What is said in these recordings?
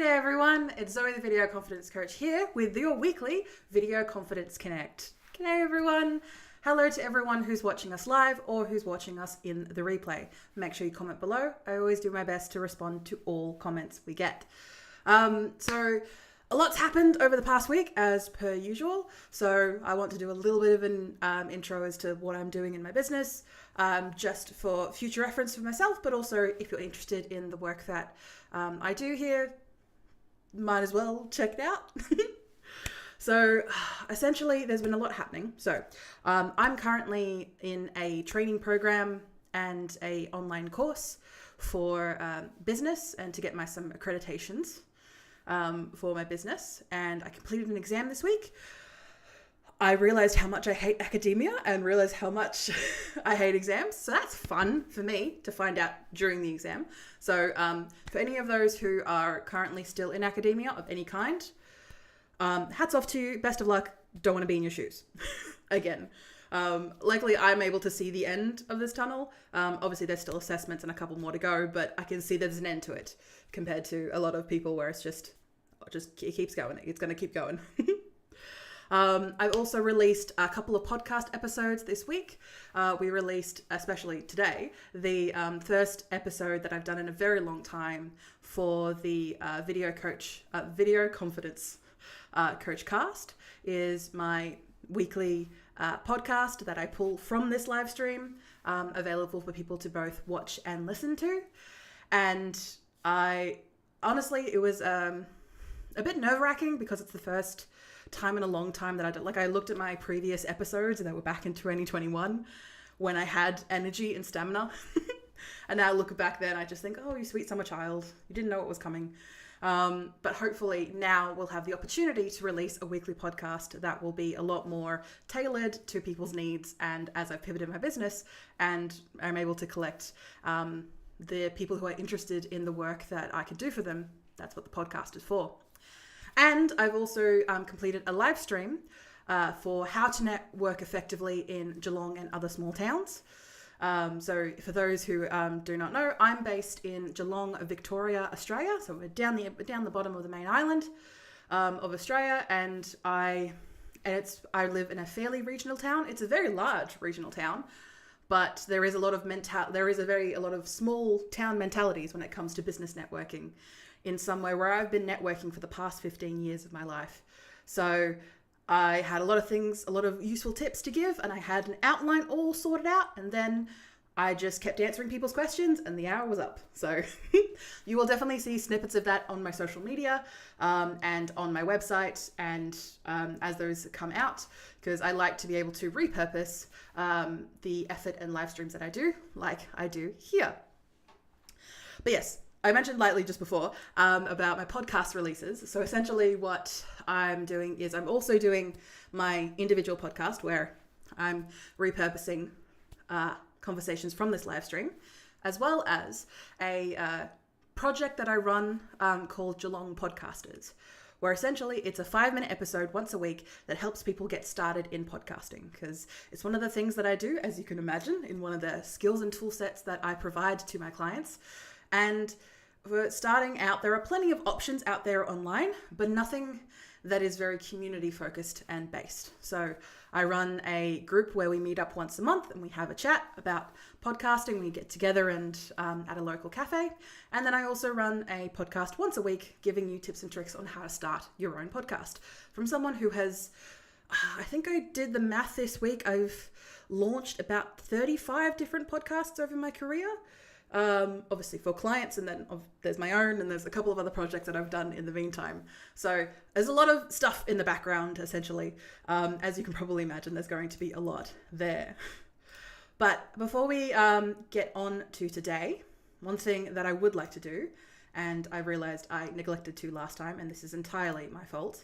G'day everyone, it's Zoe the Video Confidence Coach here with your weekly Video Confidence Connect. G'day everyone. Hello to everyone who's watching us live or who's watching us in the replay. Make sure you comment below. I always do my best to respond to all comments we get. So a lot's happened over the past week as per usual. So I want to do a little bit of an intro as to what I'm doing in my business, just for future reference for myself, but also if you're interested in the work that I do here, might as well check it out. So essentially there's been a lot happening. So I'm currently in a training program and a online course for business and to get some accreditations for my business. And I completed an exam this week. I realized how much I hate academia and realized how much I hate exams. So that's fun for me to find out during the exam. So for any of those who are currently still in academia of any kind, hats off to you. Best of luck. Don't want to be in your shoes again. Luckily, I'm able to see the end of this tunnel. Obviously, there's still assessments and a couple more to go, but I can see there's an end to it compared to a lot of people where it's just it keeps going. It's going to keep going. I've also released a couple of podcast episodes this week. We released, especially today, the first episode that I've done in a very long time for the Video Confidence Coach Cast. Is my weekly podcast that I pull from this live stream, available for people to both watch and listen to. And honestly, it was a bit nerve-wracking because it's the first time in a long time that I looked at my previous episodes that were back in 2021 when I had energy and stamina. And now I look back then, I just think, oh, you sweet summer child, you didn't know what was coming. But hopefully now we'll have the opportunity to release a weekly podcast that will be a lot more tailored to people's needs. And as I've pivoted my business and I'm able to collect the people who are interested in the work that I could do for them, that's what the podcast is for. And I've also completed a live stream for how to network effectively in Geelong and other small towns. So for those who do not know, I'm based in Geelong, Victoria, Australia. So we're down the bottom of the main island of Australia, and I live in a fairly regional town. It's a very large regional town, but there is a lot of a lot of small town mentalities when it comes to business networking in somewhere where I've been networking for the past 15 years of my life. So I had a lot of useful tips to give, and I had an outline all sorted out, and then I just kept answering people's questions and the hour was up. So you will definitely see snippets of that on my social media and on my website and as those come out, because I like to be able to repurpose the effort and live streams that I do, like I do here. But yes, I mentioned lightly just before about my podcast releases. So essentially what I'm doing is I'm also doing my individual podcast where I'm repurposing conversations from this live stream, as well as a project that I run called Geelong Podcasters, where essentially it's a 5-minute episode once a week that helps people get started in podcasting, because it's one of the things that I do, as you can imagine, in one of the skills and tool sets that I provide to my clients. And for starting out, there are plenty of options out there online, but nothing that is very community focused and based. So I run a group where we meet up once a month and we have a chat about podcasting. We get together and at a local cafe. And then I also run a podcast once a week, giving you tips and tricks on how to start your own podcast from someone who has, I think I did the math this week. I've launched about 35 different podcasts over my career. Obviously for clients, and then there's my own, and there's a couple of other projects that I've done in the meantime. So there's a lot of stuff in the background, essentially. As you can probably imagine, there's going to be a lot there. But before we get on to today, one thing that I would like to do, and I realized I neglected to last time, and this is entirely my fault,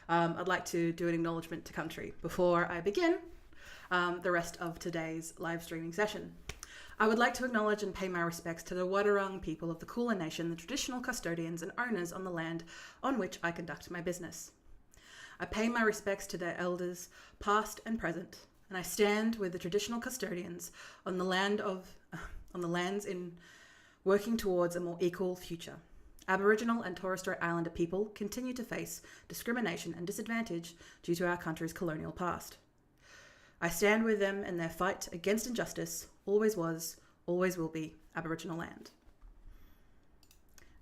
I'd like to do an acknowledgement to country before I begin the rest of today's live streaming session. I would like to acknowledge and pay my respects to the Wadawurrung people of the Kulin Nation, the traditional custodians and owners on the land on which I conduct my business. I pay my respects to their elders, past and present, and I stand with the traditional custodians on the lands in working towards a more equal future. Aboriginal and Torres Strait Islander people continue to face discrimination and disadvantage due to our country's colonial past. I stand with them in their fight against injustice, always was, always will be Aboriginal land.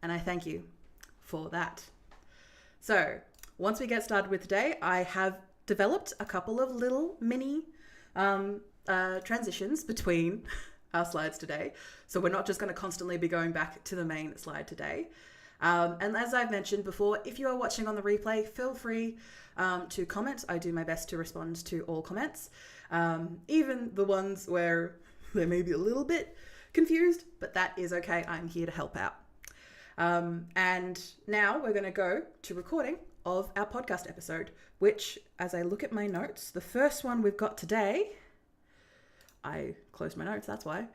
And I thank you for that. So, once we get started with today, I have developed a couple of little mini transitions between our slides today. So we're not just going to constantly be going back to the main slide today. And as I've mentioned before, if you are watching on the replay, feel free to comment. I do my best to respond to all comments, even the ones where they may be a little bit confused, but that is okay. I'm here to help out. And now we're going to go to recording of our podcast episode, which, as I look at my notes, the first one we've got today, I closed my notes, that's why,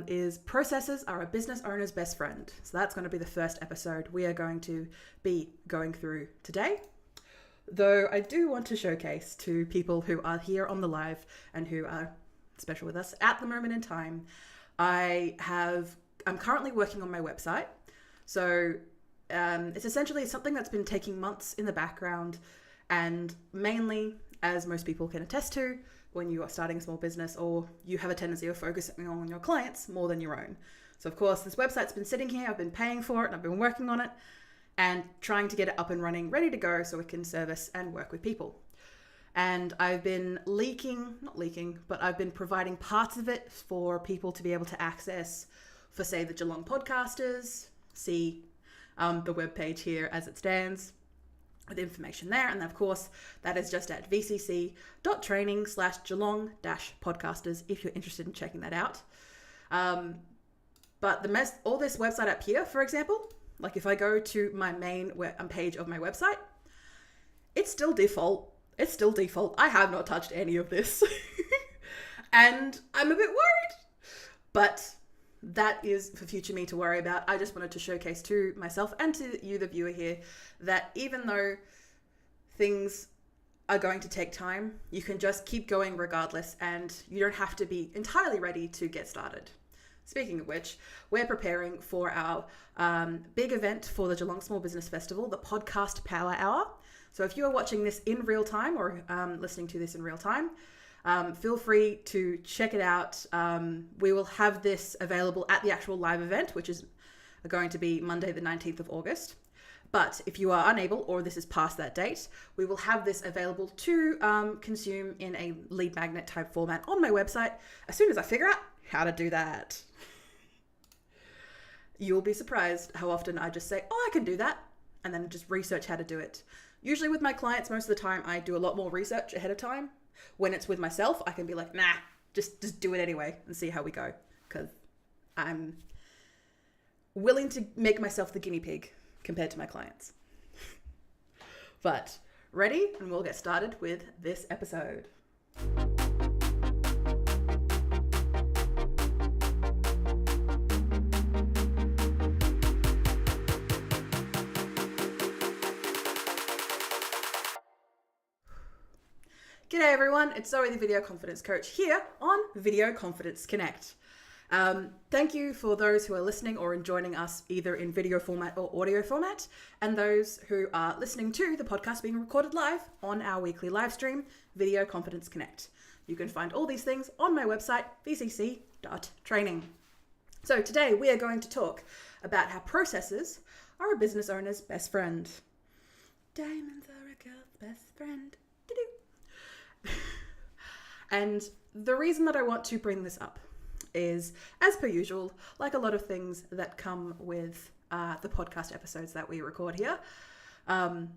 is processes are a business owner's best friend. So that's going to be the first episode we are going to be going through today. Though I do want to showcase to people who are here on the live and who are special with us at the moment in time, I'm currently working on my website. So it's essentially something that's been taking months in the background, and mainly, as most people can attest to, when you are starting a small business or you have a tendency of focusing on your clients more than your own. So of course, this website's been sitting here, I've been paying for it, and I've been working on it and trying to get it up and running, ready to go so it can service and work with people. And I've been I've been providing parts of it for people to be able to access for, say, the Geelong podcasters. See the webpage here as it stands with information there. And of course, that is just at vcc.training/Geelong-podcasters if you're interested in checking that out. But all this website up here, for example, like if I go to my main page of my website, it's still default. I have not touched any of this. And I'm a bit worried, but that is for future me to worry about. I just wanted to showcase to myself and to you, the viewer here, that even though things are going to take time, you can just keep going regardless, and you don't have to be entirely ready to get started. Speaking of which, we're preparing for our big event for the Geelong Small Business Festival, the Podcast Power Hour. So if you are watching this in real time or listening to this in real time, feel free to check it out. We will have this available at the actual live event, which is going to be Monday, the 19th of August. But if you are unable, or this is past that date, we will have this available to consume in a lead magnet type format on my website as soon as I figure out how to do that. You'll be surprised how often I just say, oh, I can do that, and then just research how to do it. Usually with my clients, most of the time, I do a lot more research ahead of time. When it's with myself, I can be like, nah, just do it anyway and see how we go. Because I'm willing to make myself the guinea pig compared to my clients. But ready? And we'll get started with this episode. G'day everyone, it's Zoe the Video Confidence Coach here on Video Confidence Connect. Thank you for those who are listening or joining us either in video format or audio format, and those who are listening to the podcast being recorded live on our weekly live stream, Video Confidence Connect. You can find all these things on my website, vcc.training. So today we are going to talk about how processes are a business owner's best friend. Diamonds are a girl's best friend. And the reason that I want to bring this up is, as per usual, like a lot of things that come with the podcast episodes that we record here, I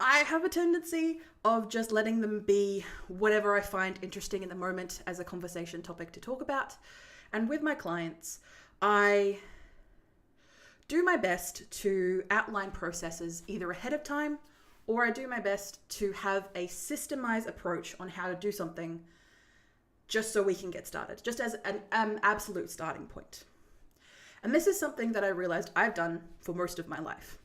have a tendency of just letting them be whatever I find interesting in the moment as a conversation topic to talk about. And with my clients, I do my best to outline processes either ahead of time, or I do my best to have a systemized approach on how to do something just so we can get started, just as an absolute starting point. And this is something that I realized I've done for most of my life.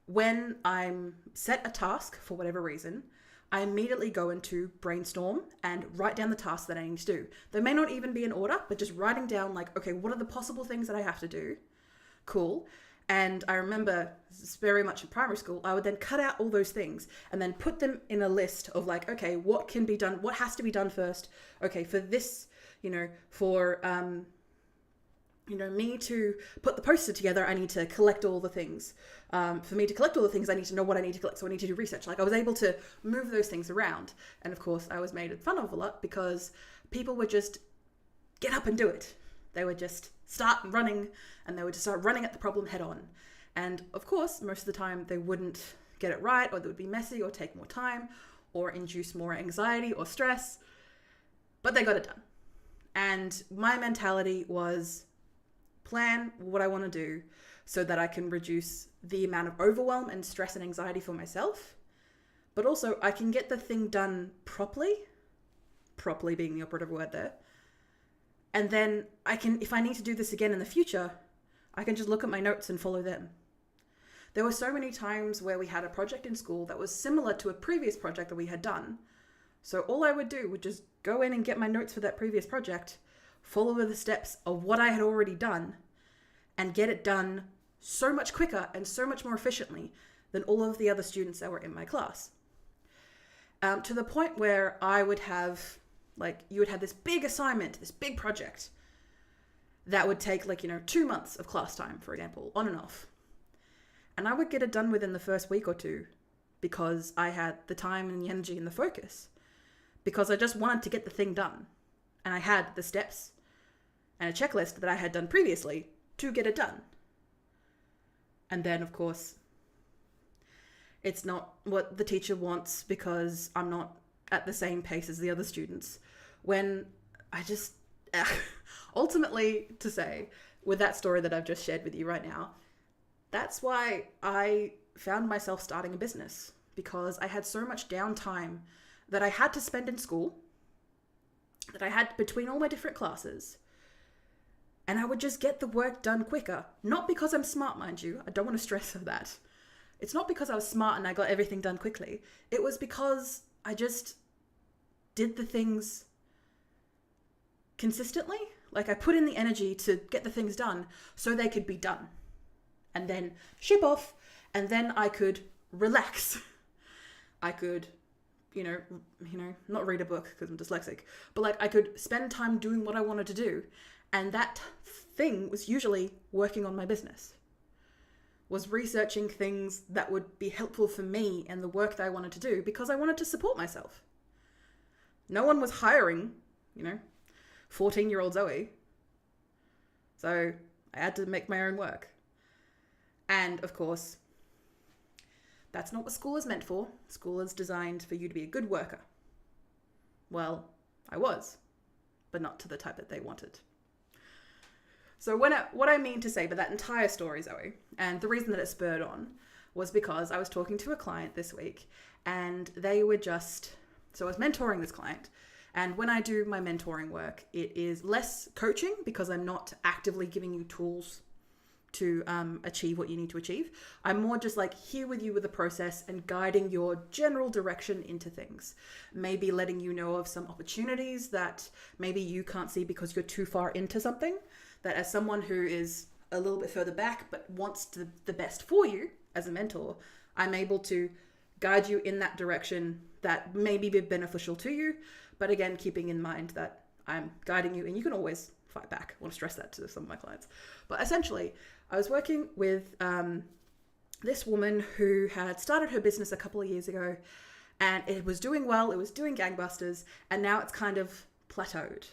When I'm set a task for whatever reason, I immediately go into brainstorm and write down the tasks that I need to do. They may not even be in order, but just writing down like, okay, what are the possible things that I have to do? Cool. And I remember very much in primary school, I would then cut out all those things and then put them in a list of like, okay, what can be done? What has to be done first? Okay, for this, for, me to put the poster together, I need to collect all the things. For me to collect all the things, I need to know what I need to collect. So I need to do research. Like I was able to move those things around. And of course, I was made fun of a lot because people would just get up and do it. They would just start running and they would just start running at the problem head on. And of course, most of the time they wouldn't get it right, or they would be messy or take more time or induce more anxiety or stress, but they got it done. And my mentality was plan what I want to do so that I can reduce the amount of overwhelm and stress and anxiety for myself, but also I can get the thing done properly being the operative word there. And then I can, if I need to do this again in the future, I can just look at my notes and follow them. There were so many times where we had a project in school that was similar to a previous project that we had done. So all I would do would just go in and get my notes for that previous project, follow the steps of what I had already done, and get it done so much quicker and so much more efficiently than all of the other students that were in my class. To the point where I would have, you would have this big assignment, this big project that would take 2 months of class time, for example, on and off. And I would get it done within the first week or two because I had the time and the energy and the focus, because I just wanted to get the thing done. And I had the steps and a checklist that I had done previously to get it done. And then, of course, it's not what the teacher wants because I'm not at the same pace as the other students. When I just, ultimately to say, with that story that I've just shared with you right now, that's why I found myself starting a business, because I had so much downtime that I had to spend in school, that I had between all my different classes, and I would just get the work done quicker. Not because I'm smart, mind you. I don't want to stress that. It's not because I was smart and I got everything done quickly. It was because I just did the things consistently. I put in the energy to get the things done so they could be done. And then ship off, and then I could relax. I could, not read a book because I'm dyslexic, but I could spend time doing what I wanted to do. And that thing was usually working on my business, was researching things that would be helpful for me and the work that I wanted to do, because I wanted to support myself. No one was hiring, 14-year-old Zoe. So I had to make my own work. And of course, that's not what school is meant for. School is designed for you to be a good worker. Well, I was, but not to the type that they wanted. So what I mean to say by that entire story, Zoe, and the reason that it spurred on, was because I was talking to a client this week, and they were so I was mentoring this client. And when I do my mentoring work, it is less coaching because I'm not actively giving you tools to achieve what you need to achieve. I'm more just here with you with the process and guiding your general direction into things. Maybe letting you know of some opportunities that maybe you can't see because you're too far into something, that as someone who is a little bit further back but wants the best for you as a mentor, I'm able to guide you in that direction that may be beneficial to you. But again, keeping in mind that I'm guiding you and you can always fight back. I want to stress that to some of my clients. But essentially, I was working with this woman who had started her business a couple of years ago, and it was doing well. It was doing gangbusters, and now it's kind of plateaued.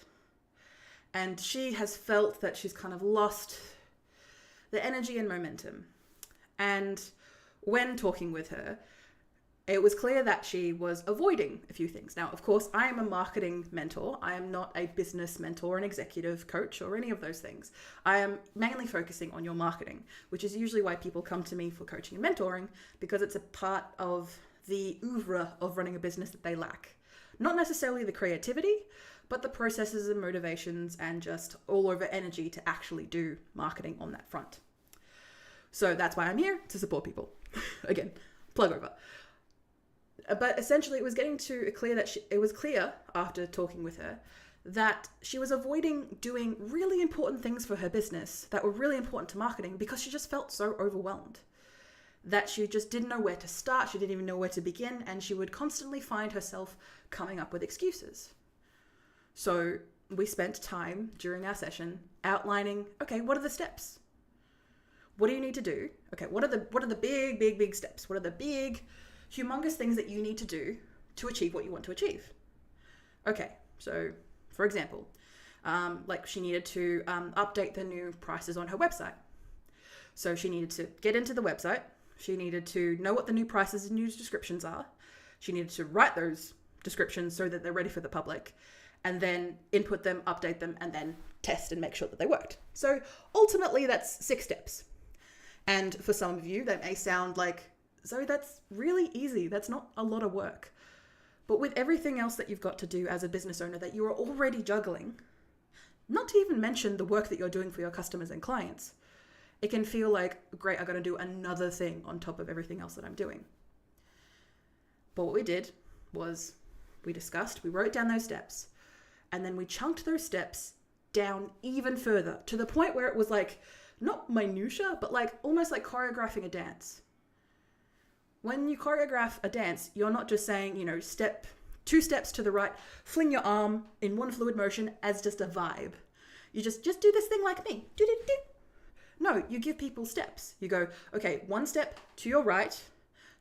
And she has felt that she's kind of lost the energy and momentum. And when talking with her, it was clear that she was avoiding a few things. Now, of course, I am a marketing mentor. I am not a business mentor, an executive coach, or any of those things. I am mainly focusing on your marketing, which is usually why people come to me for coaching and mentoring, because it's a part of the oeuvre of running a business that they lack. Not necessarily the creativity, but the processes and motivations and just all over energy to actually do marketing on that front. So that's why I'm here, to support people. Again, plug over. But essentially, it was getting to clear that it was clear after talking with her that she was avoiding doing really important things for her business that were really important to marketing because she just felt so overwhelmed that she just didn't know where to start. She didn't even know where to begin, and she would constantly find herself coming up with excuses. So we spent time during our session outlining, okay, what are the steps? What do you need to do? Okay, what are the big steps? What are the big, humongous things that you need to do to achieve what you want to achieve? Okay, so for example, like she needed to update the new prices on her website. So she needed to get into the website. She needed to know what the new prices and new descriptions are. She needed to write those descriptions so that they're ready for the public, and then input them, update them, and then test and make sure that they worked. So ultimately, that's 6 steps. And for some of you, that may sound like, Zoe, that's really easy. That's not a lot of work. But with everything else that you've got to do as a business owner that you are already juggling, not to even mention the work that you're doing for your customers and clients, it can feel like, great, I got to do another thing on top of everything else that I'm doing. But what we did was we discussed, we wrote down those steps, and then we chunked those steps down even further to the point where it was like, not minutia, but like almost like choreographing a dance. When you choreograph a dance, you're not just saying, 2 steps to the right, fling your arm in one fluid motion as just a vibe. You just do this thing like me. Do-do-do. No, you give people steps. You go, okay, 1 step to your right,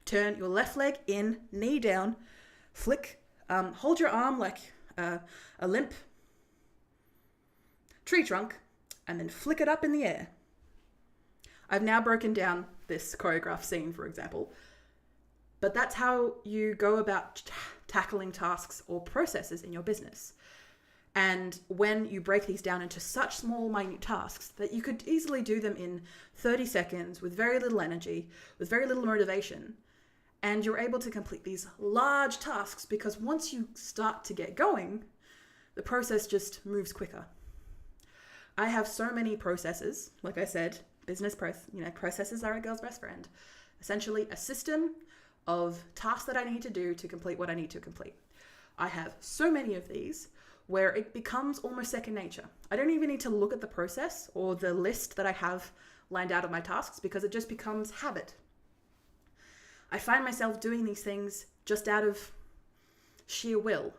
turn your left leg in, knee down, flick, hold your arm like a limp tree trunk, and then flick it up in the air. I've now broken down this choreographed scene, for example, but that's how you go about tackling tasks or processes in your business. And when you break these down into such small, minute tasks that you could easily do them in 30 seconds with very little energy, with very little motivation, and you're able to complete these large tasks because once you start to get going, the process just moves quicker. I have so many processes, like I said, processes are a girl's best friend. Essentially a system of tasks that I need to do to complete what I need to complete. I have so many of these where it becomes almost second nature. I don't even need to look at the process or the list that I have lined out of my tasks because it just becomes habit. I find myself doing these things just out of sheer will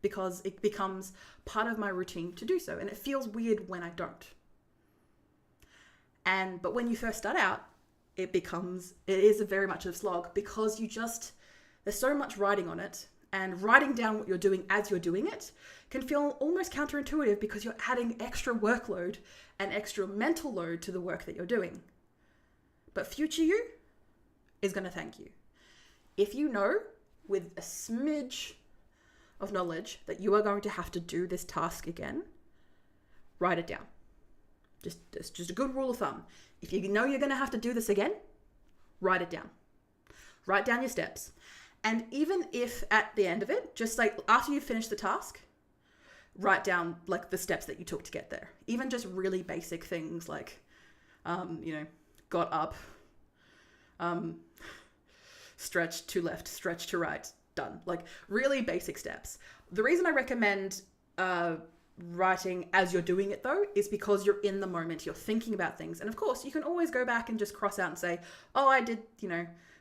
because it becomes part of my routine to do so, and it feels weird when I don't. But when you first start out, it is very much a slog because there's so much writing on it, and writing down what you're doing as you're doing it can feel almost counterintuitive because you're adding extra workload and extra mental load to the work that you're doing. But future you is going to thank you. If you know with a smidge of knowledge that you are going to have to do this task again, write it down. Just a good rule of thumb. If you know you're going to have to do this again, write it down. Write down your steps. And even if at the end of it, just like after you finish the task, write down like the steps that you took to get there. Even just really basic things like, got up, stretch to left, stretch to right, done. Like really basic steps. The reason I recommend writing as you're doing it though is because you're in the moment, you're thinking about things. And of course you can always go back and just cross out and say, oh, I did,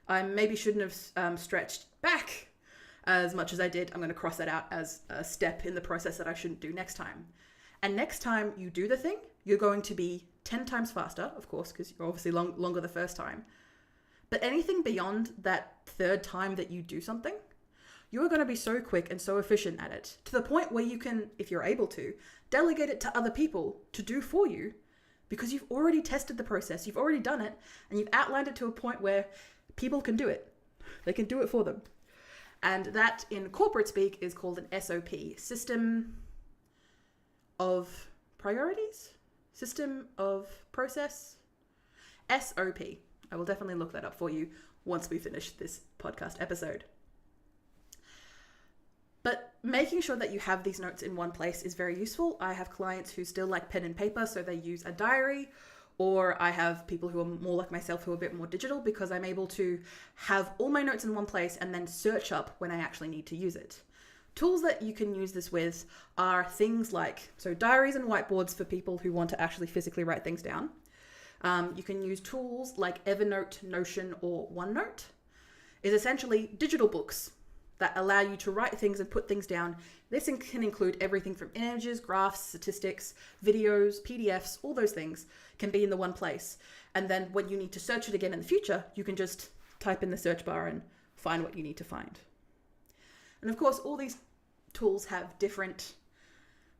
I maybe shouldn't have stretched back as much as I did. I'm going to cross that out as a step in the process that I shouldn't do next time. And next time you do the thing, you're going to be 10 times faster, of course, because you're obviously longer the first time. But anything beyond that third time that you do something, you're going to be so quick and so efficient at it to the point where you can, if you're able to, delegate it to other people to do for you because you've already tested the process, you've already done it, and you've outlined it to a point where people can do it. They can do it for them. And that in corporate speak is called an SOP, System of Priorities? System of Process? SOP. I will definitely look that up for you once we finish this podcast episode. But making sure that you have these notes in one place is very useful. I have clients who still like pen and paper, so they use a diary, or I have people who are more like myself who are a bit more digital because I'm able to have all my notes in one place and then search up when I actually need to use it. Tools that you can use this with are things like, so diaries and whiteboards for people who want to actually physically write things down. You can use tools like Evernote, Notion, or OneNote. Is essentially digital books that allow you to write things and put things down. This can include everything from images, graphs, statistics, videos, PDFs, all those things can be in the one place. And then when you need to search it again in the future, you can just type in the search bar and find what you need to find. And of course, all these tools have different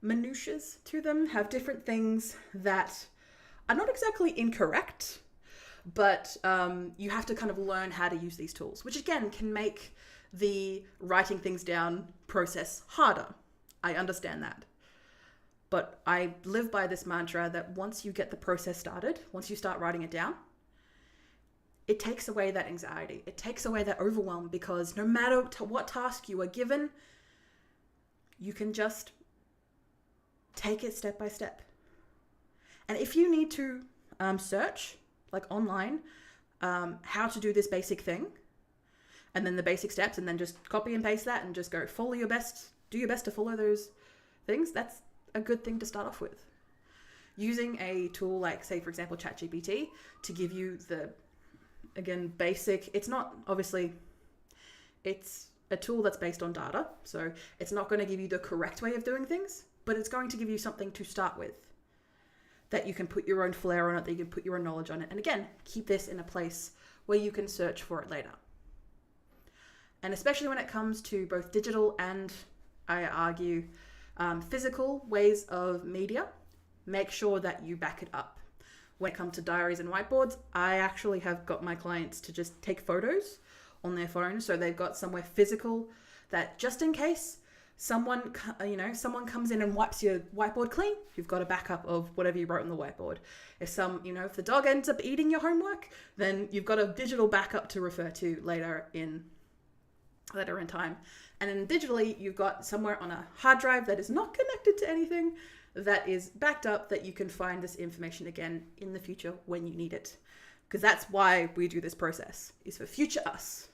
minutiae to them, have different things that are not exactly incorrect, but you have to kind of learn how to use these tools, which again can make the writing things down process harder. I understand that. But I live by this mantra that once you get the process started, once you start writing it down, it takes away that anxiety. It takes away that overwhelm, because no matter what task you are given, you can just take it step by step. And if you need to search, like online, how to do this basic thing, and then the basic steps, and then just copy and paste that and just go follow your best, do your best to follow those things, that's a good thing to start off with. Using a tool like, say, for example, ChatGPT to give you the, again, basic, it's not, obviously, it's a tool that's based on data, so it's not going to give you the correct way of doing things, but it's going to give you something to start with that you can put your own flair on it, that you can put your own knowledge on it, and again, keep this in a place where you can search for it later. And especially when it comes to both digital and, I argue, physical ways of media, make sure that you back it up. When it comes to diaries and whiteboards, I actually have got my clients to just take photos on their phone, so they've got somewhere physical that just in case someone comes in and wipes your whiteboard clean, you've got a backup of whatever you wrote on the whiteboard. If the dog ends up eating your homework, then you've got a digital backup to refer to later in time. And then digitally, you've got somewhere on a hard drive that is not connected to anything, that is backed up, that you can find this information again in the future when you need it. Because that's why we do this process, is for future us,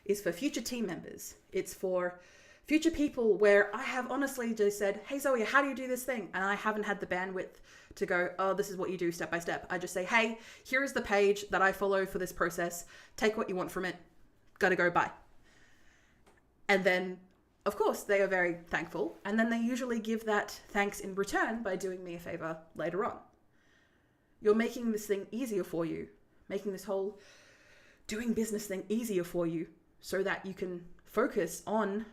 is for future team members. It's for future people where I have honestly just said, hey Zoe, how do you do this thing? And I haven't had the bandwidth to go, oh, this is what you do step by step. I just say, hey, here is the page that I follow for this process. Take what you want from it. Gotta go, bye. And then, of course, they are very thankful. And then they usually give that thanks in return by doing me a favor later on. You're making this thing easier for you, making this whole doing business thing easier for you so that you can focus on,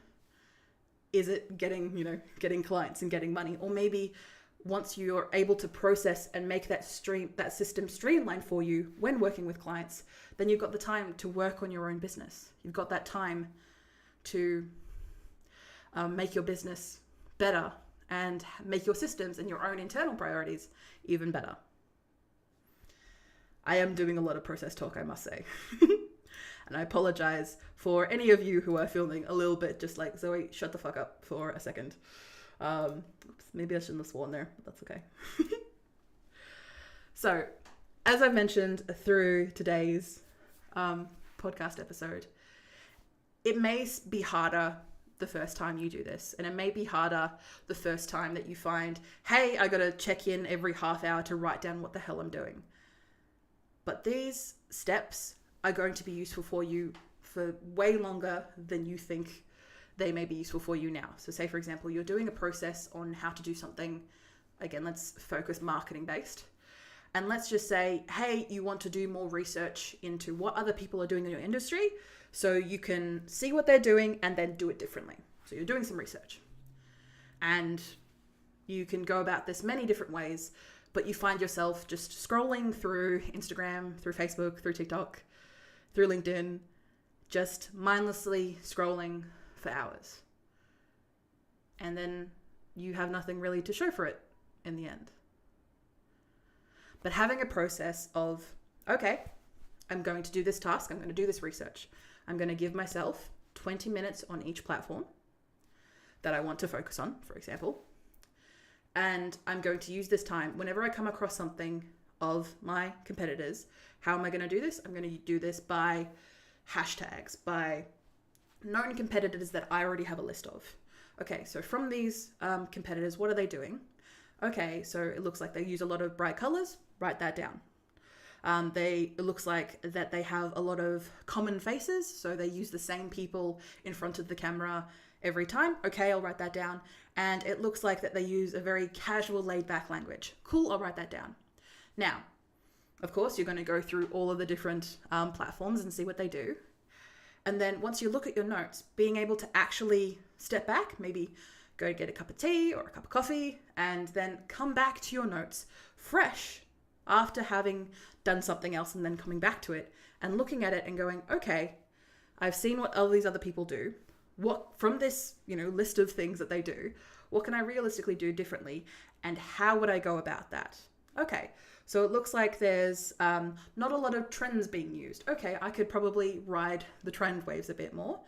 is it getting clients and getting money? Or maybe once you're able to process and make that system streamline for you when working with clients, then you've got the time to work on your own business. You've got that time to make your business better and make your systems and your own internal priorities even better. I am doing a lot of process talk, I must say. And I apologize for any of you who are feeling a little bit just like, Zoe, shut the fuck up for a second. Maybe I shouldn't have sworn there, but that's okay. So, as I mentioned through today's podcast episode, it may be harder the first time you do this, and it may be harder the first time that you find, hey, I got to check in every half hour to write down what the hell I'm doing. But these steps are going to be useful for you for way longer than you think they may be useful for you now. So say, for example, you're doing a process on how to do something. Again, let's focus marketing based. And let's just say, hey, you want to do more research into what other people are doing in your industry so you can see what they're doing and then do it differently. So you're doing some research. And you can go about this many different ways, but you find yourself just scrolling through Instagram, through Facebook, through TikTok, through LinkedIn, just mindlessly scrolling for hours. And then you have nothing really to show for it in the end. But having a process of, okay, I'm going to do this task, I'm going to do this research. I'm going to give myself 20 minutes on each platform that I want to focus on, for example. And I'm going to use this time whenever I come across something of my competitors. How am I going to do this? I'm going to do this by hashtags, by known competitors that I already have a list of. Okay, so from these competitors, what are they doing? Okay, so it looks like they use a lot of bright colors. Write that down. It looks like that they have a lot of common faces, so they use the same people in front of the camera every time. Okay, I'll write that down. And it looks like that they use a very casual, laid-back language. Cool, I'll write that down. Now, of course, you're going to go through all of the different platforms and see what they do. And then once you look at your notes, being able to actually step back, maybe go get a cup of tea or a cup of coffee, and then come back to your notes fresh after having done something else and then coming back to it and looking at it and going, okay, I've seen what all these other people do. What from this, list of things that they do, what can I realistically do differently, and how would I go about that? Okay, so it looks like there's not a lot of trends being used. Okay, I could probably ride the trend waves a bit more.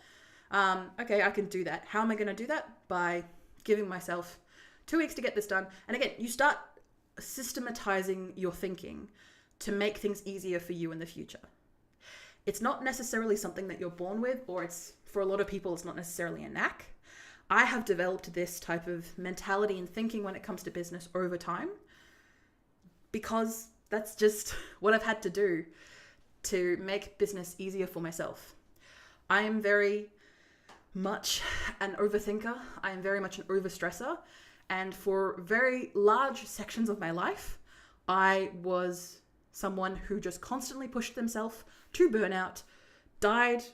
Okay, I can do that. How am I going to do that? By giving myself 2 weeks to get this done. And again, you start systematizing your thinking to make things easier for you in the future. It's not necessarily something that you're born with, or for a lot of people, it's not necessarily a knack. I have developed this type of mentality and thinking when it comes to business over time, because that's just what I've had to do to make business easier for myself. I am very much an overthinker. I am very much an overstressor. And for very large sections of my life, I was someone who just constantly pushed themselves to burnout, died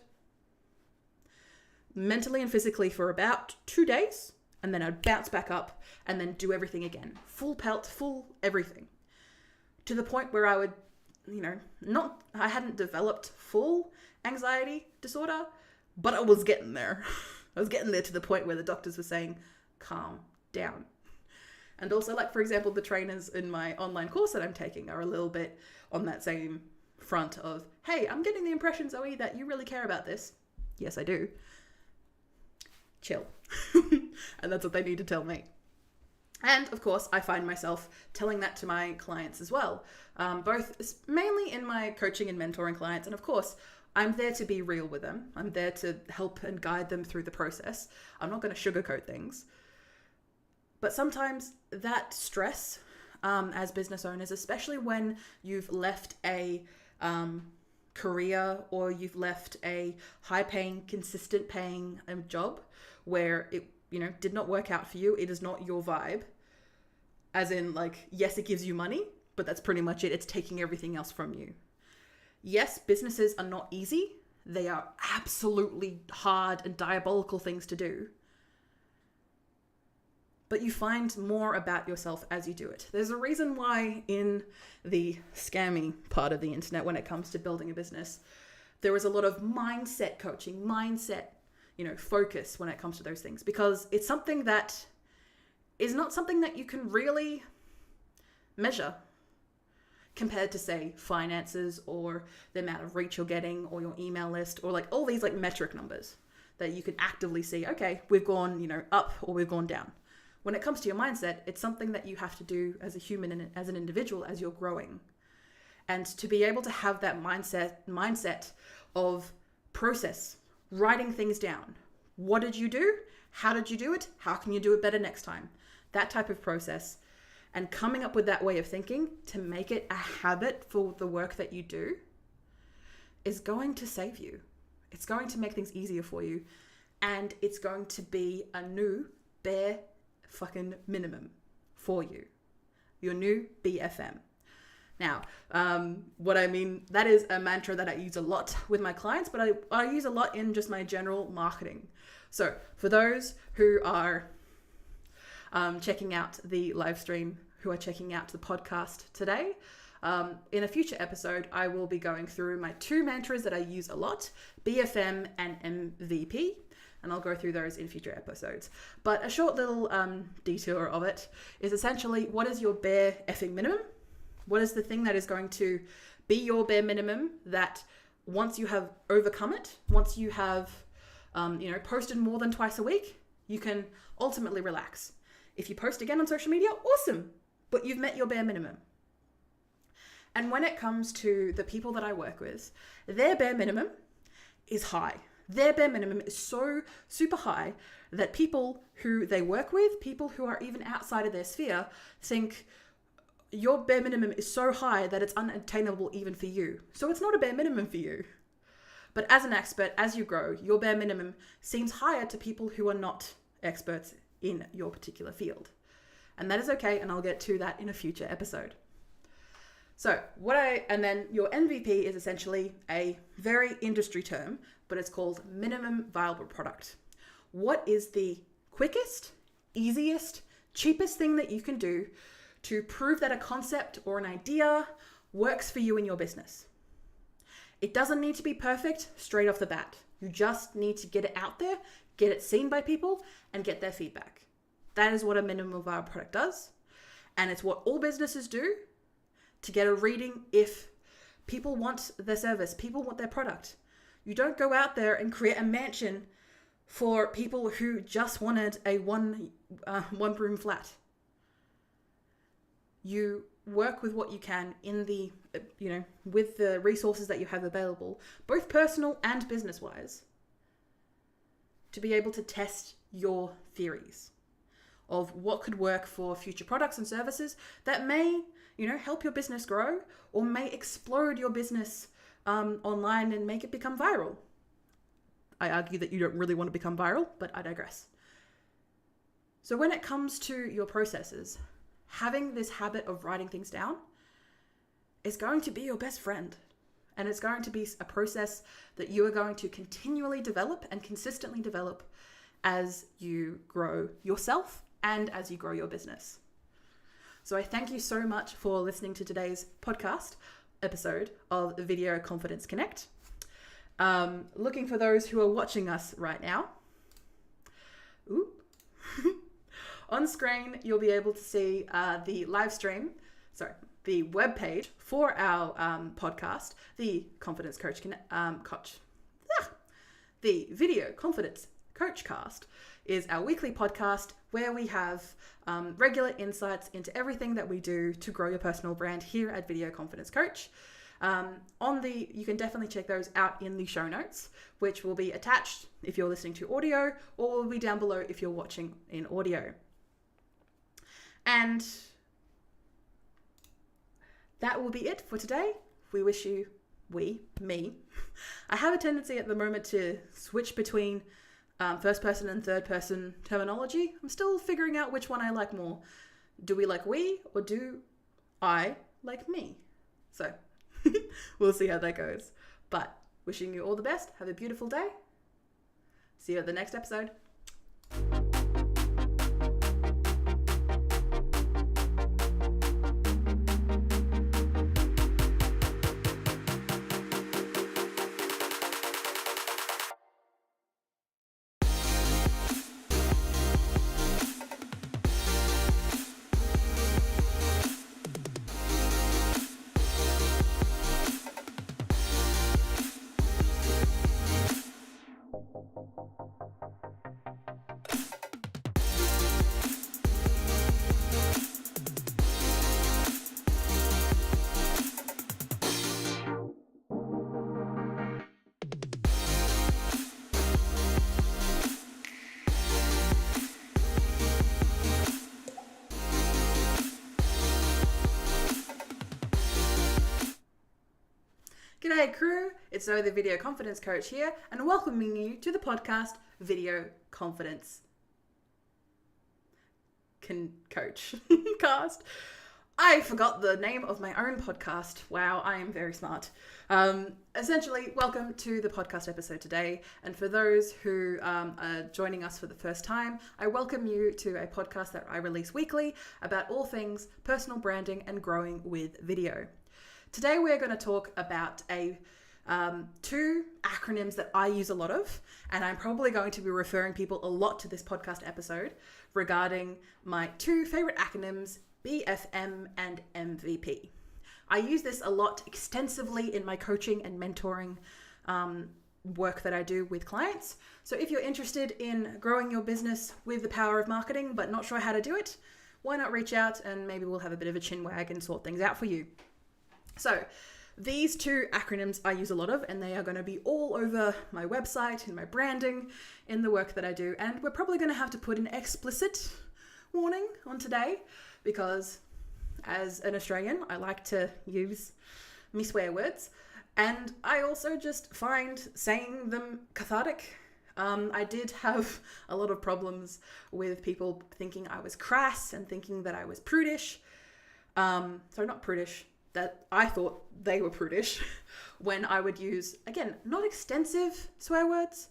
mentally and physically for about 2 days, and then I'd bounce back up and then do everything again. Full pelt, full everything. To the point where I would, I hadn't developed full anxiety disorder, but I was getting there. I was getting there to the point where the doctors were saying, calm down. And also, for example, the trainers in my online course that I'm taking are a little bit on that same front of, hey, I'm getting the impression, Zoe, that you really care about this. Yes, I do. Chill. And that's what they need to tell me. And of course, I find myself telling that to my clients as well, both mainly in my coaching and mentoring clients. And of course, I'm there to be real with them. I'm there to help and guide them through the process. I'm not going to sugarcoat things. But sometimes that stress as business owners, especially when you've left a career or you've left a high-paying, consistent-paying job where it did not work out for you, it is not your vibe. As in, yes, it gives you money, but that's pretty much it. It's taking everything else from you. Yes, businesses are not easy. They are absolutely hard and diabolical things to do. But you find more about yourself as you do it. There's a reason why in the scammy part of the internet, when it comes to building a business, there is a lot of mindset coaching, mindset, focus when it comes to those things, because it's something that is not something that you can really measure compared to, say, finances or the amount of reach you're getting or your email list or all these metric numbers that you can actively see, okay, we've gone, up or we've gone down. When it comes to your mindset, it's something that you have to do as a human and as an individual as you're growing. And to be able to have that mindset of process, writing things down. What did you do? How did you do it? How can you do it better next time? That type of process. And coming up with that way of thinking to make it a habit for the work that you do is going to save you. It's going to make things easier for you. And it's going to be a new bare fucking minimum for you. Your new BFM. Now, what I mean, that is a mantra that I use a lot with my clients, but I use a lot in just my general marketing. So for those who are checking out the live stream, who are checking out the podcast today, in a future episode, I will be going through my 2 mantras that I use a lot, BFM and MVP. And I'll go through those in future episodes. But a short little detour of it is essentially, what is your bare effing minimum? What is the thing that is going to be your bare minimum that once you have overcome it, once you have, posted more than twice a week, you can ultimately relax. If you post again on social media, awesome, but you've met your bare minimum. And when it comes to the people that I work with, their bare minimum is high. Their bare minimum is so super high that people who they work with, people who are even outside of their sphere, think your bare minimum is so high that it's unattainable even for you. So it's not a bare minimum for you. But as an expert, as you grow, your bare minimum seems higher to people who are not experts in your particular field. And that is okay, and I'll get to that in a future episode. So and then your MVP is essentially a very industry term, but it's called minimum viable product. What is the quickest, easiest, cheapest thing that you can do to prove that a concept or an idea works for you in your business? It doesn't need to be perfect straight off the bat. You just need to get it out there, get it seen by people, and get their feedback. That is what a minimum viable product does. And it's what all businesses do to get a reading if people want their service, people want their product. You don't go out there and create a mansion for people who just wanted a one room flat. You work with what you can in the, with the resources that you have available, both personal and business wise, to be able to test your theories of what could work for future products and services that may, help your business grow or may explode your business online and make it become viral. I argue that you don't really want to become viral, but I digress. So when it comes to your processes, having this habit of writing things down is going to be your best friend. And it's going to be a process that you are going to continually develop and consistently develop as you grow yourself and as you grow your business. So I thank you so much for listening to today's podcast episode of the Video Confidence Connect. Looking for those who are watching us right now. Ooh. On screen, you'll be able to see the webpage for our podcast, the Confidence Coach the Video Confidence Coachcast is our weekly podcast where we have regular insights into everything that we do to grow your personal brand here at Video Confidence Coach. You can definitely check those out in the show notes, which will be attached if you're listening to audio, or will be down below if you're watching in audio. And that will be it for today. I have a tendency at the moment to switch between first person and third person terminology. I'm still figuring out which one I like more. Do we like we, or do I like me? So we'll see how that goes. But wishing you all the best. Have a beautiful day. See you at the next episode. G'day crew, it's Zoe the Video Confidence Coach here, and welcoming you to the podcast Video Confidence Coach cast. I forgot the name of my own podcast. Wow, I am very smart. Essentially, welcome to the podcast episode today. And for those who are joining us for the first time, I welcome you to a podcast that I release weekly about all things personal branding and growing with video. Today, we're going to talk about two acronyms that I use a lot of, and I'm probably going to be referring people a lot to this podcast episode regarding my two favorite acronyms, BFM and MVP. I use this a lot extensively in my coaching and mentoring work that I do with clients. So if you're interested in growing your business with the power of marketing, but not sure how to do it, why not reach out and maybe we'll have a bit of a chin wag and sort things out for you. So these two acronyms I use a lot of, and they are going to be all over my website, in my branding, in the work that I do. And we're probably going to have to put an explicit warning on today because as an Australian, I like to use me swear words. And I also just find saying them cathartic. I did have a lot of problems with people thinking I was crass and thinking that I was prudish. Sorry, not prudish, that I thought they were prudish when I would use, again, not extensive swear words,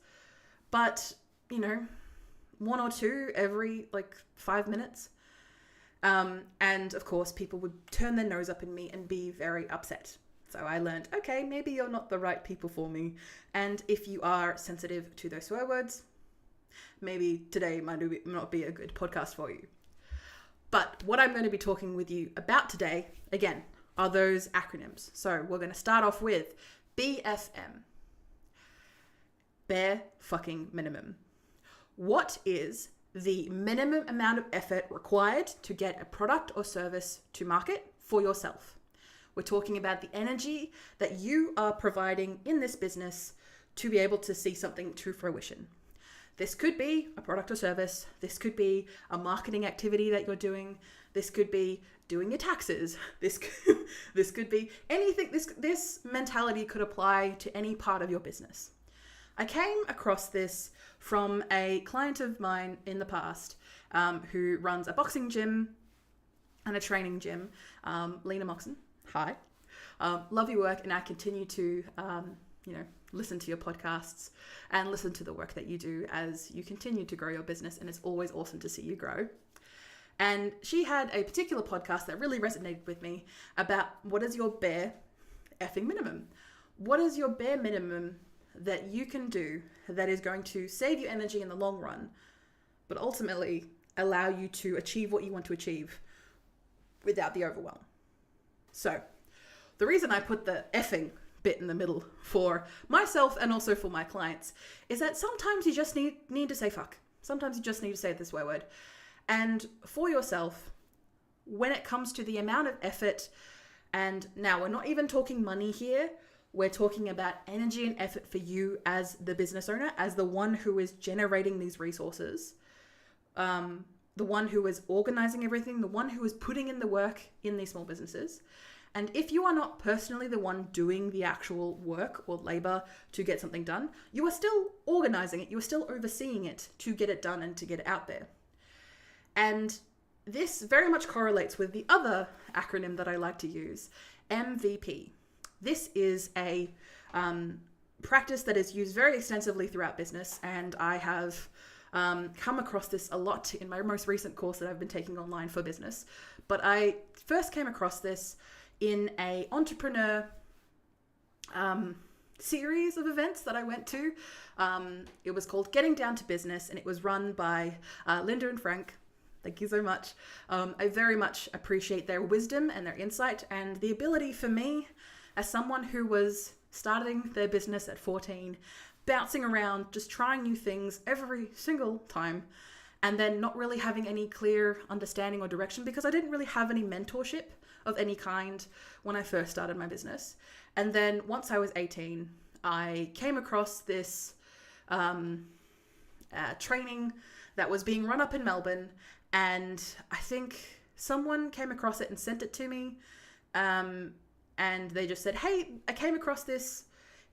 but, you know, one or two every 5 minutes. And of course, people would turn their nose up in me and be very upset. So I learned, okay, maybe you're not the right people for me. And if you are sensitive to those swear words, maybe today might not be a good podcast for you. But what I'm going to be talking with you about today, again, are those acronyms. So we're going to start off with BFM. Bare fucking minimum. What is the minimum amount of effort required to get a product or service to market for yourself? We're talking about the energy that you are providing in this business to be able to see something to fruition. This could be a product or service. This could be a marketing activity that you're doing. This could be doing your taxes. This could be anything. This mentality could apply to any part of your business. I came across this from a client of mine in the past who runs a boxing gym and a training gym, Lena Moxon. Hi. Love your work, and I continue to, listen to your podcasts and listen to the work that you do as you continue to grow your business, and it's always awesome to see you grow. And she had a particular podcast that really resonated with me about what is your bare effing minimum? What is your bare minimum that you can do that is going to save you energy in the long run, but ultimately allow you to achieve what you want to achieve without the overwhelm? So the reason I put the effing bit in the middle for myself and also for my clients is that sometimes you just need to say fuck. Sometimes you just need to say the swear word. And for yourself, when it comes to the amount of effort, and now we're not even talking money here, we're talking about energy and effort for you as the business owner, as the one who is generating these resources, the one who is organizing everything, the one who is putting in the work in these small businesses. And if you are not personally the one doing the actual work or labor to get something done, you are still organizing it. You are still overseeing it to get it done and to get it out there. And this very much correlates with the other acronym that I like to use, MVP. This is a practice that is used very extensively throughout business, and I have come across this a lot in my most recent course that I've been taking online for business. But I first came across this in a entrepreneur series of events that I went to. It was called Getting Down to Business, and it was run by Linda and Frank. Thank you so much. I very much appreciate their wisdom and their insight and the ability for me, as someone who was starting their business at 14, bouncing around, just trying new things every single time, and then not really having any clear understanding or direction because I didn't really have any mentorship of any kind when I first started my business. And then once I was 18, I came across this training that was being run up in Melbourne, and I think someone came across it and sent it to me, and they just said, hey, I came across this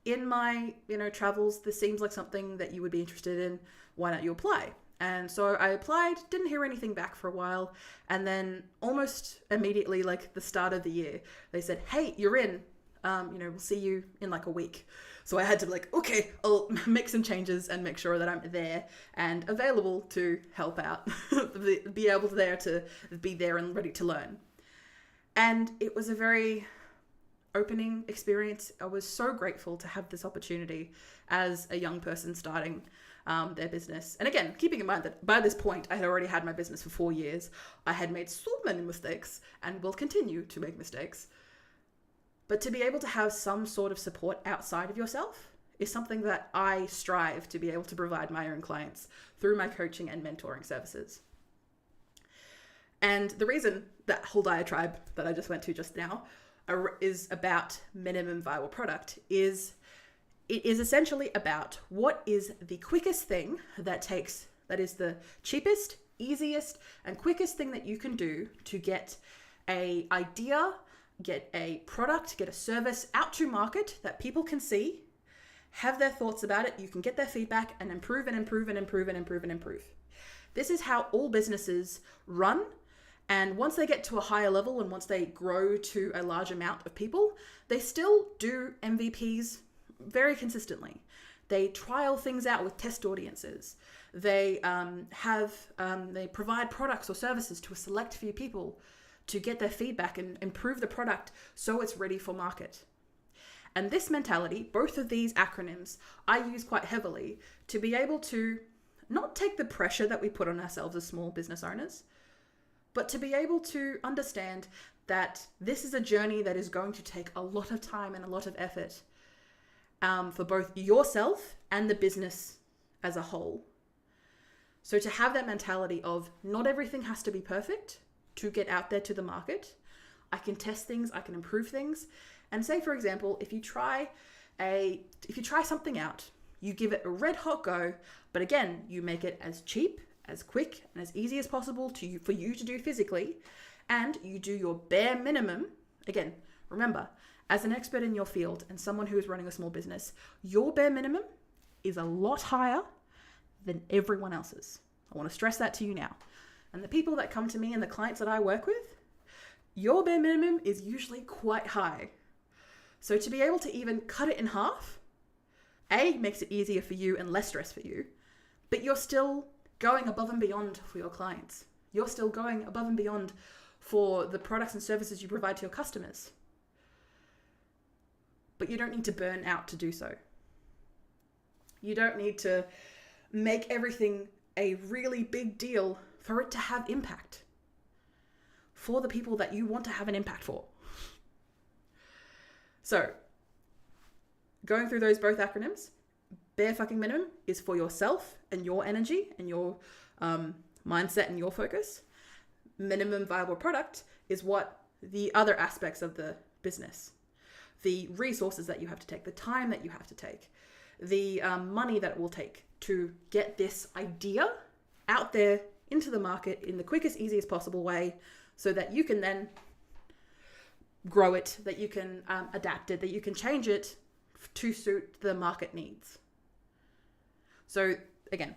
in my travels. This seems like something that you would be interested in. Why don't you apply? And so I applied, didn't hear anything back for a while. And then almost immediately, like the start of the year, they said, hey, you're in, we'll see you in like a week. So I had to be like, okay, I'll make some changes and make sure that I'm there and available to help out, be able to be there and ready to learn. And it was a very opening experience. I was so grateful to have this opportunity as a young person starting their business. And again, keeping in mind that by this point, I had already had my business for 4 years. I had made so many mistakes and will continue to make mistakes. But to be able to have some sort of support outside of yourself is something that I strive to be able to provide my own clients through my coaching and mentoring services. And the reason that whole diatribe that I just went to just now is about minimum viable product is it is essentially about what is the quickest thing that is the cheapest, easiest, and quickest thing that you can do to get a idea, get a product, get a service out to market that people can see, have their thoughts about it, you can get their feedback and improve and improve and improve and improve and improve. This is how all businesses run. And once they get to a higher level and once they grow to a large amount of people, they still do MVPs very consistently. They trial things out with test audiences. They they provide products or services to a select few people to get their feedback and improve the product so it's ready for market. And this mentality, both of these acronyms, I use quite heavily to be able to not take the pressure that we put on ourselves as small business owners, but to be able to understand that this is a journey that is going to take a lot of time and a lot of effort for both yourself and the business as a whole. So to have that mentality of not everything has to be perfect to get out there to the market. I can test things, I can improve things. And say, for example, if you try something out, you give it a red hot go, but again, you make it as cheap, as quick, and as easy as possible for you to do physically, and you do your bare minimum. Again, remember, as an expert in your field and someone who is running a small business, your bare minimum is a lot higher than everyone else's. I want to stress that to you now. And the people that come to me and the clients that I work with, your bare minimum is usually quite high. So to be able to even cut it in half, A, makes it easier for you and less stress for you, but you're still going above and beyond for your clients. You're still going above and beyond for the products and services you provide to your customers. But you don't need to burn out to do so. You don't need to make everything a really big deal for it to have impact for the people that you want to have an impact for. So, going through those both acronyms, bare fucking minimum is for yourself and your energy and your mindset and your focus. Minimum viable product is what the other aspects of the business, the resources that you have to take, the time that you have to take, the money that it will take to get this idea out there into the market in the quickest, easiest possible way so that you can then grow it, that you can adapt it, that you can change it to suit the market needs. So again,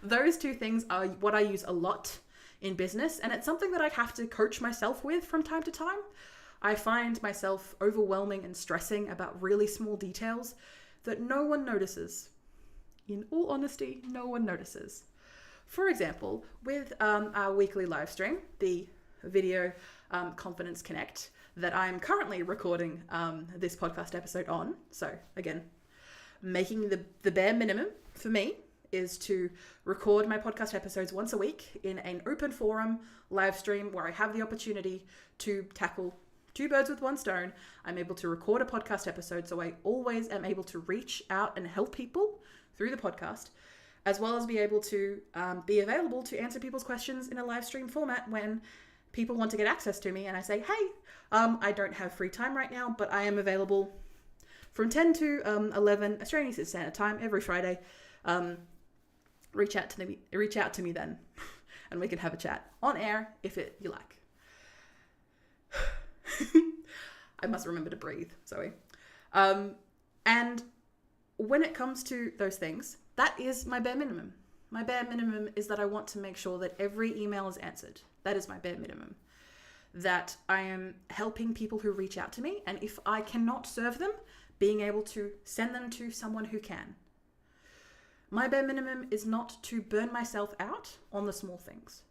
those two things are what I use a lot in business, and it's something that I have to coach myself with from time to time. I find myself overwhelming and stressing about really small details that no one notices. In all honesty, no one notices. For example, with our weekly live stream, the Video Confidence Connect, that I'm currently recording this podcast episode on. So again, making the bare minimum for me is to record my podcast episodes once a week in an open forum live stream where I have the opportunity to tackle two birds with one stone. I'm able to record a podcast episode, so I always am able to reach out and help people through the podcast, as well as be able to be available to answer people's questions in a live stream format when people want to get access to me and I say, hey, I don't have free time right now, but I am available from 10 to 11 Australian Eastern Standard Time every Friday. Reach out to me then, and we can have a chat on air if you like. I must remember to breathe, Zoe. And when it comes to those things, that is my bare minimum. My bare minimum is that I want to make sure that every email is answered. That is my bare minimum. That I am helping people who reach out to me, and if I cannot serve them, being able to send them to someone who can. My bare minimum is not to burn myself out on the small things.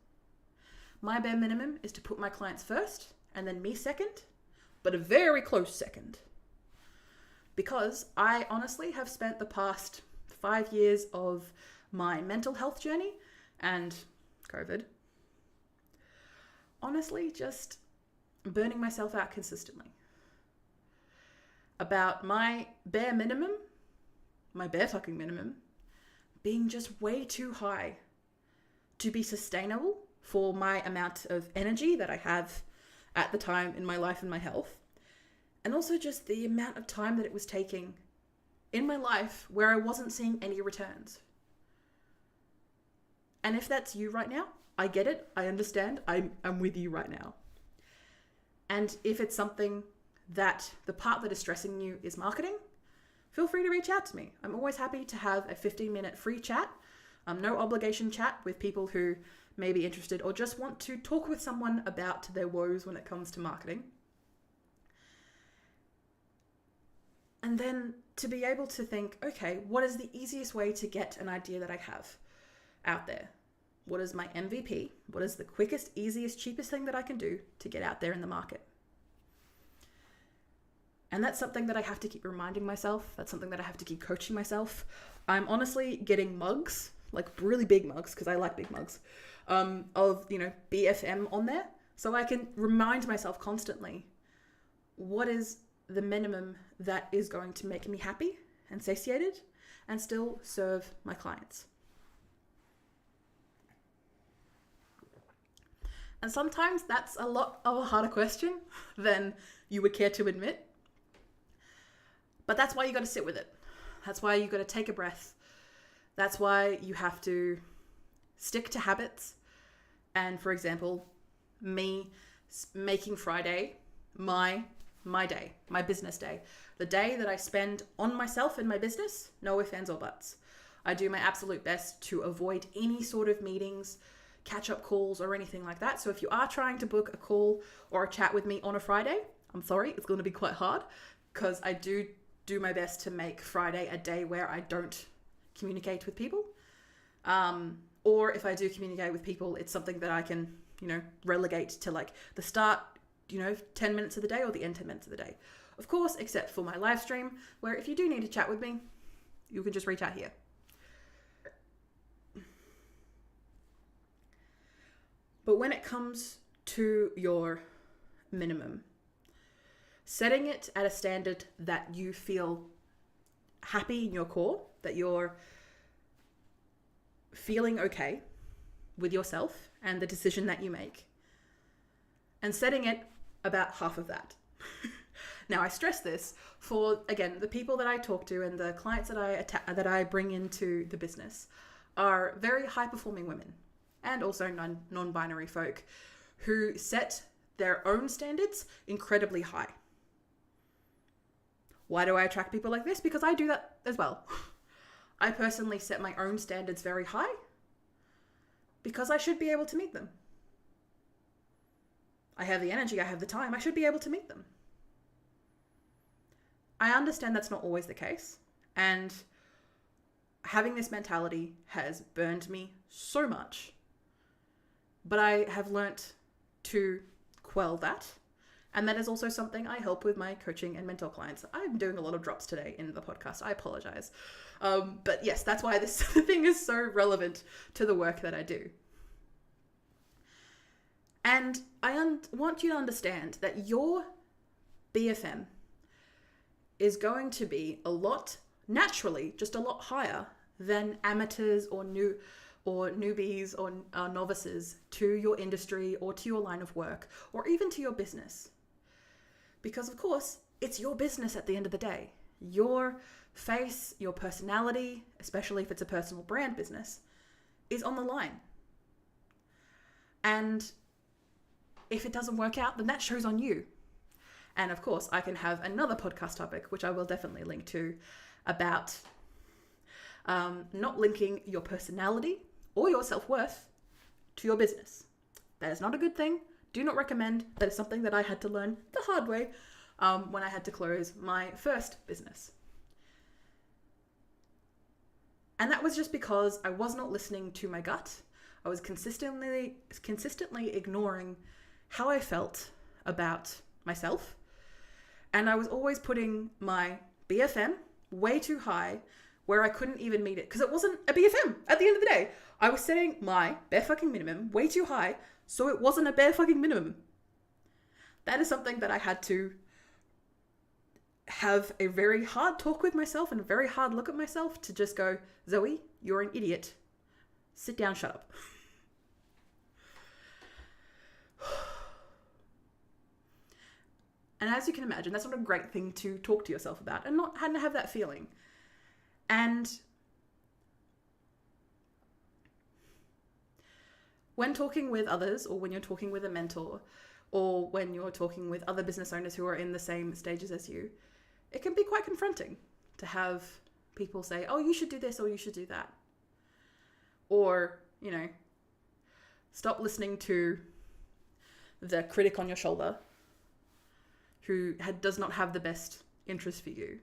My bare minimum is to put my clients first and then me second, but a very close second. Because I honestly have spent the past 5 years of my mental health journey and COVID, honestly, just burning myself out consistently. About my bare minimum, my bare fucking minimum, being just way too high to be sustainable for my amount of energy that I have at the time in my life and my health, And also just the amount of time that it was taking in my life where I wasn't seeing any returns. And if that's you right now, I get it. I understand. I'm with you right now. And if it's something that the part that is stressing you is marketing, feel free to reach out to me. I'm always happy to have a 15-minute free chat, no obligation chat with people who may be interested or just want to talk with someone about their woes when it comes to marketing. And then to be able to think, okay, what is the easiest way to get an idea that I have out there? What is my MVP? What is the quickest, easiest, cheapest thing that I can do to get out there in the market? And that's something that I have to keep reminding myself. That's something that I have to keep coaching myself. I'm honestly getting mugs, like really big mugs, because I like big mugs, of, BFM on there. So I can remind myself constantly, what is the minimum that is going to make me happy and satiated and still serve my clients? And sometimes that's a lot of a harder question than you would care to admit. But that's why you got to sit with it. That's why you got to take a breath. That's why you have to stick to habits. And for example, me making Friday my day, my business day, the day that I spend on myself and my business, no ifs, ands, or buts. I do my absolute best to avoid any sort of meetings, catch-up calls, or anything like that. So if you are trying to book a call or a chat with me on a Friday, I'm sorry, it's going to be quite hard, because I do my best to make Friday a day where I don't communicate with people. Or if I do communicate with people, it's something that I can, relegate to like the start, 10 minutes of the day or the end 10 minutes of the day. Of course, except for my live stream, where if you do need to chat with me, you can just reach out here. But when it comes to your minimum, setting it at a standard that you feel happy in your core, that you're feeling okay with yourself and the decision that you make, and setting it about half of that. Now, I stress this for, again, the people that I talk to and the clients that I bring into the business are very high-performing women and also non-binary folk who set their own standards incredibly high. Why do I attract people like this? Because I do that as well. I personally set my own standards very high because I should be able to meet them. I have the energy, I have the time, I should be able to meet them. I understand that's not always the case, and having this mentality has burned me so much. But I have learnt to quell that. And that is also something I help with my coaching and mentor clients. I'm doing a lot of drops today in the podcast. I apologize. But yes, that's why this thing is so relevant to the work that I do. And I want you to understand that your BFM is going to be naturally, just a lot higher than amateurs or newbies or novices to your industry or to your line of work or even to your business. Because of course, it's your business at the end of the day. Your face, your personality, especially if it's a personal brand business, is on the line. And if it doesn't work out, then that shows on you. And of course, I can have another podcast topic, which I will definitely link to, about not linking your personality or your self-worth to your business. That is not a good thing. Do not recommend. That is something that I had to learn the hard way when I had to close my first business. And that was just because I was not listening to my gut. I was consistently ignoring how I felt about myself. And I was always putting my BFM way too high where I couldn't even meet it because it wasn't a BFM at the end of the day. I was setting my bare fucking minimum way too high, so it wasn't a bare fucking minimum. That is something that I had to have a very hard talk with myself and a very hard look at myself to just go, Zoe, you're an idiot. Sit down, shut up. And as you can imagine, that's not a great thing to talk to yourself about and not have that feeling. And when talking with others, or when you're talking with a mentor, or when you're talking with other business owners who are in the same stages as you, it can be quite confronting to have people say, oh, you should do this or you should do that. Or, stop listening the critic on your shoulder who does not have the best interest for you,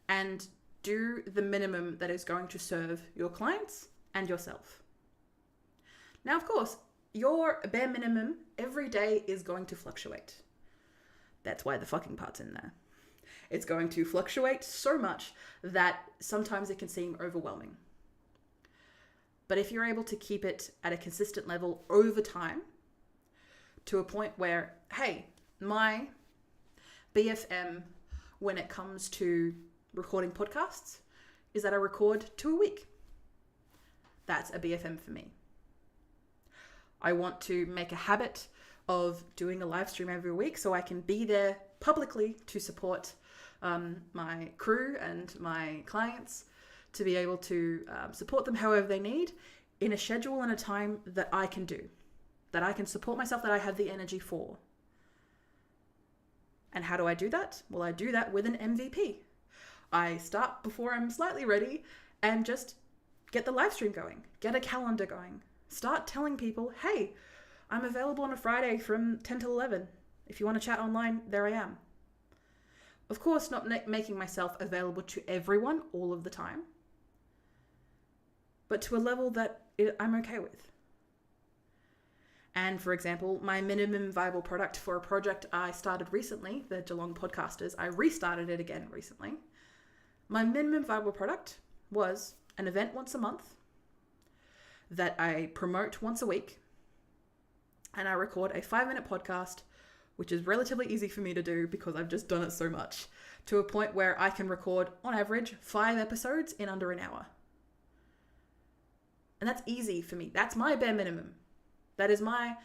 and do the minimum that is going to serve your clients and yourself. Now, of course, your bare minimum every day is going to fluctuate. That's why the fucking part's in there. It's going to fluctuate so much that sometimes it can seem overwhelming. But if you're able to keep it at a consistent level over time, to a point where, hey, my BFM when it comes to recording podcasts is that I record 2 a week. That's a BFM for me. I want to make a habit of doing a live stream every week so I can be there publicly to support my crew and my clients, to be able to support them however they need in a schedule and a time that I can do, that I can support myself, that I have the energy for. And how do I do that? Well, I do that with an MVP. I start before I'm slightly ready and just get the live stream going, get a calendar going, start telling people, hey, I'm available on a Friday from 10 to 11. If you want to chat online, there I am. Of course, not making myself available to everyone all of the time, but to a level that I'm okay with. And for example, my minimum viable product for a project I started recently, the Geelong Podcasters, I restarted it again recently. My minimum viable product was an event once a month that I promote once a week, and I record a 5-minute podcast, which is relatively easy for me to do because I've just done it so much, to a point where I can record, on average, 5 episodes in under an hour. And that's easy for me. That's my bare minimum. That is my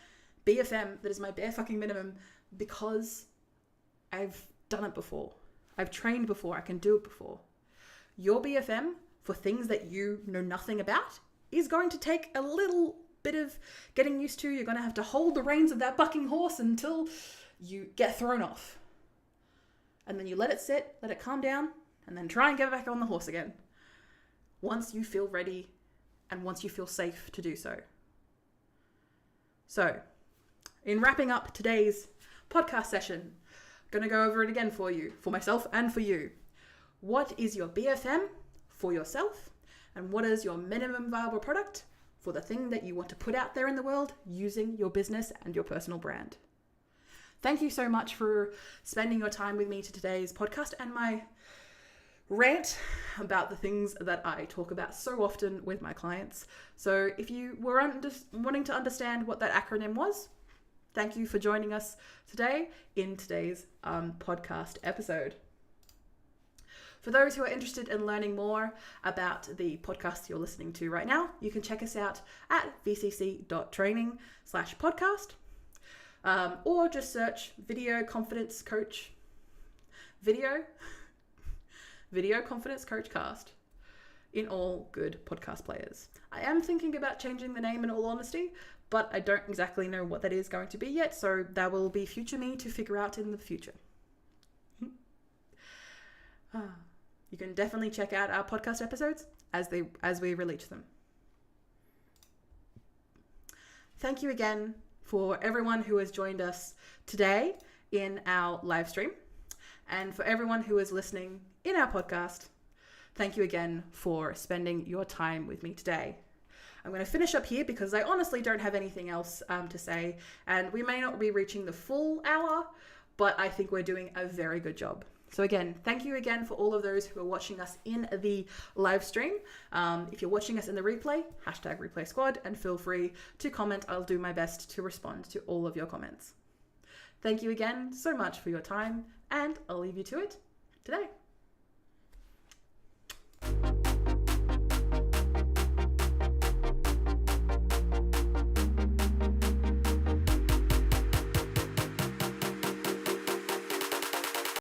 BFM. That is my bare fucking minimum, because I've done it before. I've trained before. I can do it before. Your BFM for things that you know nothing about is going to take a little bit of getting used to. You're going to have to hold the reins of that bucking horse until you get thrown off. And then you let it sit, let it calm down, and then try and get back on the horse again. Once you feel ready and once you feel safe to do so. So, in wrapping up today's podcast session, I'm going to go over it again for you, for myself and for you. What is your BFM for yourself? And what is your minimum viable product for the thing that you want to put out there in the world using your business and your personal brand? Thank you so much for spending your time with me to today's podcast and my rant about the things that I talk about so often with my clients. So if you were wanting to understand what that acronym was, thank you for joining us today in today's podcast episode. For those who are interested in learning more about the podcast you're listening to right now, you can check us out at vcc.training/podcast, or just search Video Confidence Coach Cast in all good podcast players. I am thinking about changing the name in all honesty, but I don't exactly know what that is going to be yet, so that will be future me to figure out in the future. You can definitely check out our podcast episodes as we release them. Thank you again for everyone who has joined us today in our live stream, and for everyone who is listening in our podcast. Thank you again for spending your time with me today. I'm going to finish up here because I honestly don't have anything else to say, and we may not be reaching the full hour, but I think we're doing a very good job. So again, thank you again for all of those who are watching us in the live stream. If you're watching us in the replay, #replay squad, and feel free to comment. I'll do my best to respond to all of your comments. Thank you again so much for your time, and I'll leave you to it today.